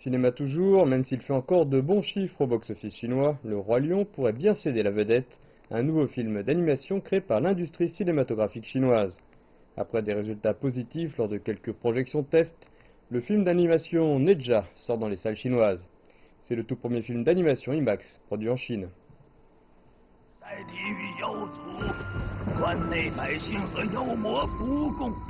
Cinéma toujours, même s'il fait encore de bons chiffres au box-office chinois, Le Roi Lion pourrait bien céder la vedette à un nouveau film d'animation créé par l'industrie cinématographique chinoise. Après des résultats positifs lors de quelques projections test, le film d'animation Neja sort dans les salles chinoises. C'est le tout premier film d'animation IMAX produit en Chine.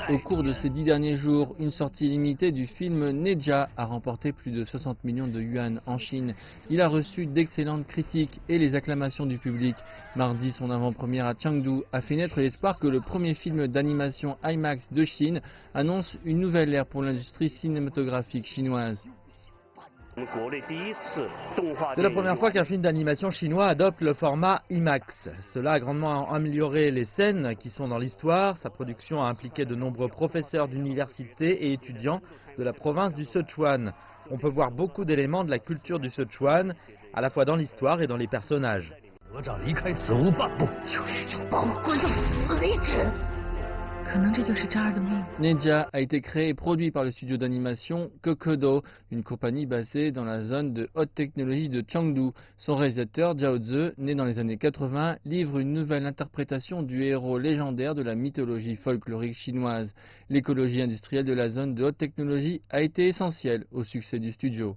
Au cours de ces 10 derniers jours, une sortie limitée du film Neja a remporté plus de 60 millions de yuan en Chine. Il a reçu d'excellentes critiques et les acclamations du public. Mardi, son avant-première à Chengdu a fait naître l'espoir que le premier film d'animation IMAX de Chine annonce une nouvelle ère pour l'industrie cinématographique chinoise. C'est la première fois qu'un film d'animation chinois adopte le format IMAX. Cela a grandement amélioré les scènes qui sont dans l'histoire. Sa production a impliqué de nombreux professeurs d'université et étudiants de la province du Sichuan. On peut voir beaucoup d'éléments de la culture du Sichuan, à la fois dans l'histoire et dans les personnages. Neja a été créé et produit par le studio d'animation Kokodo, une compagnie basée dans la zone de haute technologie de Chengdu. Son réalisateur, Zhao Ze, né dans les années 80, livre une nouvelle interprétation du héros légendaire de la mythologie folklorique chinoise. L'écologie industrielle de la zone de haute technologie a été essentielle au succès du studio.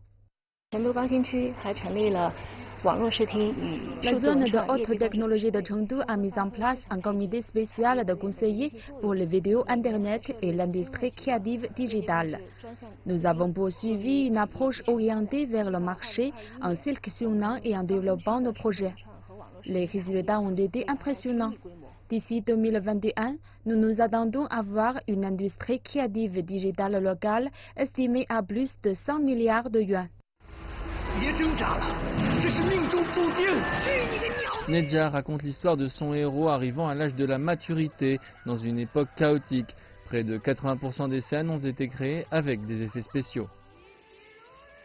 La zone de haute technologie de Chengdu a mis en place un comité spécial de conseillers pour les vidéos Internet et l'industrie créative digitale. Nous avons poursuivi une approche orientée vers le marché en sélectionnant et en développant nos projets. Les résultats ont été impressionnants. D'ici 2021, nous nous attendons à voir une industrie créative digitale locale estimée à plus de 100 milliards de yuan. Neja raconte l'histoire de son héros arrivant à l'âge de la maturité dans une époque chaotique. Près de 80% des scènes ont été créées avec des effets spéciaux.